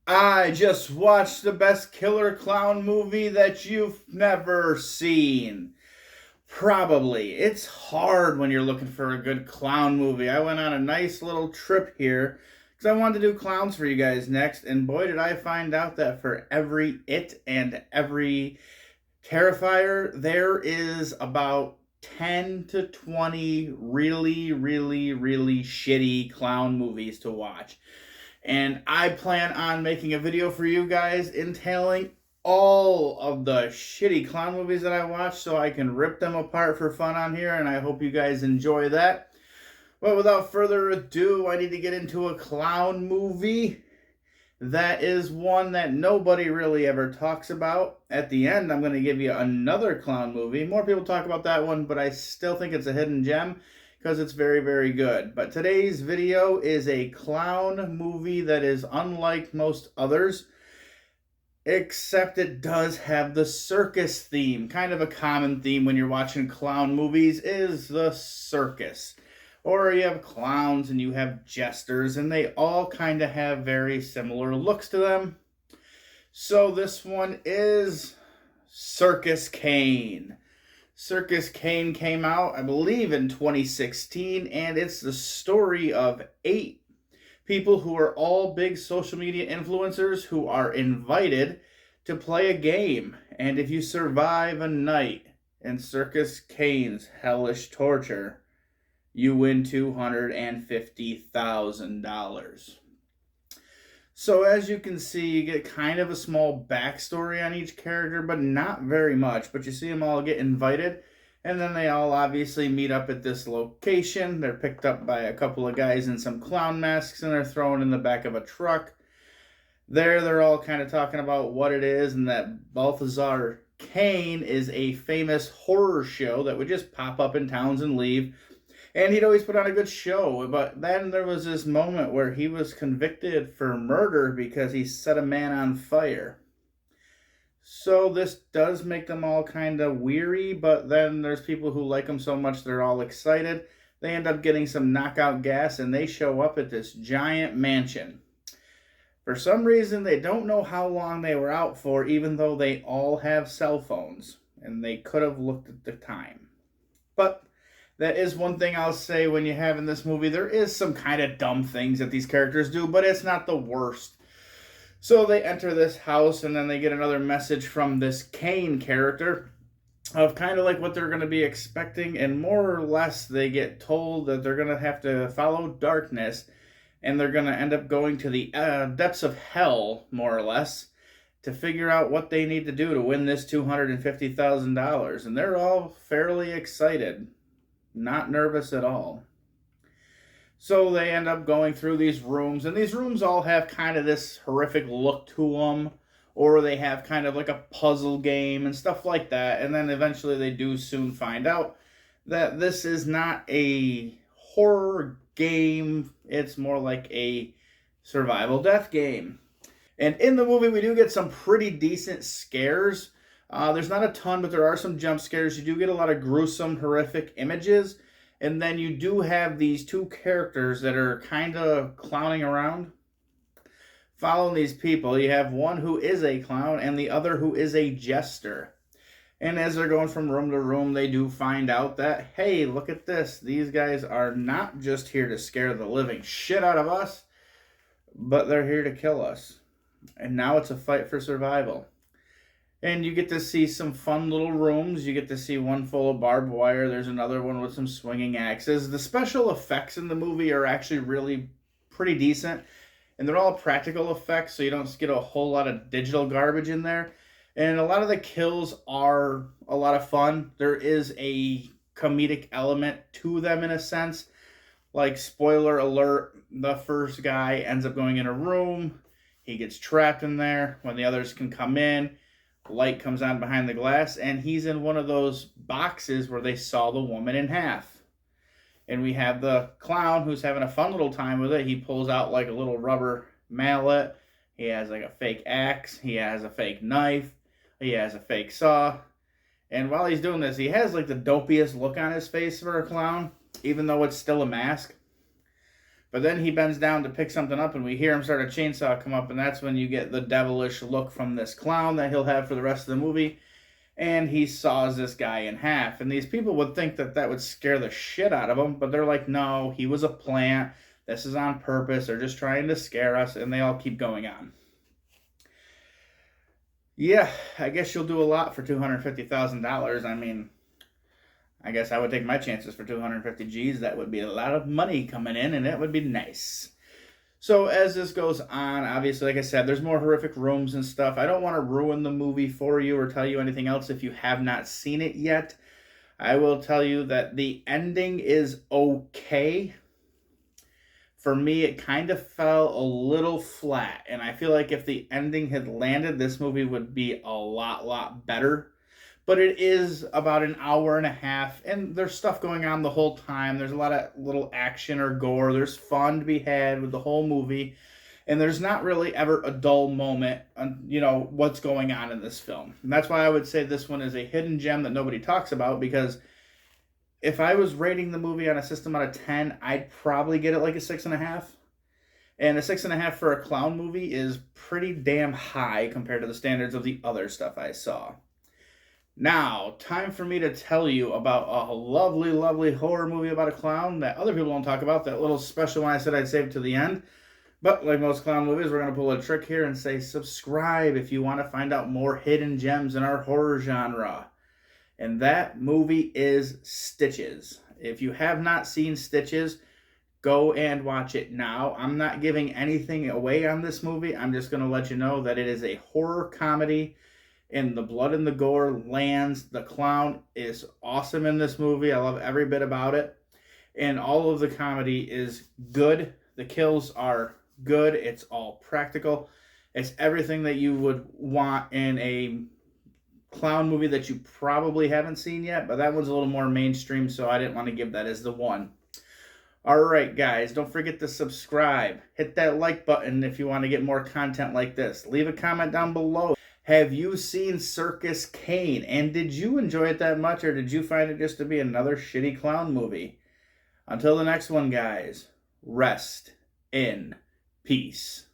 I just watched the best killer clown movie that you've never seen. Probably. It's hard when you're looking for a good clown movie. I went on a nice little trip here because I wanted to do clowns for you guys next, and boy, did I find out that for every it and every Terrifier, there is about 10 to 20 really, really, really shitty clown movies to watch. And I plan on making a video for you guys entailing all of the shitty clown movies that I watch so I can rip them apart for fun on here, and I hope you guys enjoy that. But without further ado, I need to get into a clown movie that is one that nobody really ever talks about. At the end, I'm going to give you another clown movie. More people talk about that one, but I still think it's a hidden gem because it's very, very good. But today's video is a clown movie that is unlike most others, except it does have the circus theme. Kind of a common theme when you're watching clown movies is the circus. Or you have clowns and you have jesters, and they all kind of have very similar looks to them. So this one is Circus Kane. Circus Kane came out, I believe, in 2016, and it's the story of 8 people who are all big social media influencers who are invited to play a game. And if you survive a night in Circus Kane's hellish torture, you win $250,000. So as you can see, you get kind of a small backstory on each character, but not very much. But you see them all get invited, and then they all obviously meet up at this location. They're picked up by a couple of guys in some clown masks, and they're thrown in the back of a truck. They're all kind of talking about what it is, and that Balthazar Kane is a famous horror show that would just pop up in towns and leave. And he'd always put on a good show, but then there was this moment where he was convicted for murder because he set a man on fire. So this does make them all kind of weary, but then there's people who like him so much they're all excited. They end up getting some knockout gas, and they show up at this giant mansion. For some reason, they don't know how long they were out for, even though they all have cell phones, and they could have looked at the time. But that is one thing I'll say when you have in this movie. There is some kind of dumb things that these characters do, but it's not the worst. So they enter this house, and then they get another message from this Kane character of kind of like what they're going to be expecting, and more or less they get told that they're going to have to follow darkness, and they're going to end up going to the depths of hell, more or less, to figure out what they need to do to win this $250,000. And they're all fairly excited. Not nervous at all. So they end up going through these rooms, and these rooms all have kind of this horrific look to them, or they have kind of like a puzzle game and stuff like that. And then eventually they do soon find out that this is not a horror game, it's more like a survival death game. And in the movie we do get some pretty decent scares. There's not a ton, but there are some jump scares. You do get a lot of gruesome, horrific images. And then you do have these 2 characters that are kind of clowning around, following these people. You have one who is a clown and the other who is a jester. And as they're going from room to room, they do find out that, hey, look at this. These guys are not just here to scare the living shit out of us, but they're here to kill us. And now it's a fight for survival. And you get to see some fun little rooms. You get to see one full of barbed wire. There's another one with some swinging axes. The special effects in the movie are actually really pretty decent. And they're all practical effects, so you don't get a whole lot of digital garbage in there. And a lot of the kills are a lot of fun. There is a comedic element to them in a sense. Like, spoiler alert, the first guy ends up going in a room. He gets trapped in there when the others can come in. Light comes on behind the glass, and he's in one of those boxes where they saw the woman in half. And we have the clown who's having a fun little time with it. He pulls out like a little rubber mallet. He has like a fake axe. He has a fake knife. He has a fake saw. And while he's doing this, he has like the dopiest look on his face for a clown, even though it's still a mask. But then he bends down to pick something up, and we hear him start a chainsaw come up, and that's when you get the devilish look from this clown that he'll have for the rest of the movie. And he saws this guy in half. And these people would think that that would scare the shit out of them, but they're like, no, he was a plant. This is on purpose. They're just trying to scare us, and they all keep going on. Yeah, I guess you'll do a lot for $250,000. I mean, I guess I would take my chances for 250 G's. That would be a lot of money coming in, and it would be nice. So as this goes on, obviously, like I said, there's more horrific rooms and stuff. I don't want to ruin the movie for you or tell you anything else if you have not seen it yet. I will tell you that the ending is okay. For me, it kind of fell a little flat, and I feel like if the ending had landed, this movie would be a lot better. But it is about an hour and a half, and there's stuff going on the whole time. There's a lot of little action or gore. There's fun to be had with the whole movie, and there's not really ever a dull moment on, what's going on in this film. And that's why I would say this one is a hidden gem that nobody talks about, because if I was rating the movie on a system out of 10, I'd probably get it like a 6.5. And a 6.5 for a clown movie is pretty damn high compared to the standards of the other stuff I saw. Now, time for me to tell you about a lovely horror movie about a clown that other people don't talk about. That little special one I said I'd save to the end. But like most clown movies, we're going to pull a trick here and say subscribe if you want to find out more hidden gems in our horror genre. And that movie is Stitches. If you have not seen Stitches, go and watch it now. I'm not giving anything away on this movie. I'm just going to let you know that it is a horror comedy, and the blood and the gore lands. The clown is awesome in this movie. I love every bit about it. And all of the comedy is good. The kills are good. It's all practical. It's everything that you would want in a clown movie that you probably haven't seen yet. But that one's a little more mainstream, so I didn't want to give that as the one. Alright guys, don't forget to subscribe. Hit that like button if you want to get more content like this. Leave a comment down below. Have you seen Circus Kane? And did you enjoy it that much, or did you find it just to be another shitty clown movie? Until the next one, guys, rest in peace.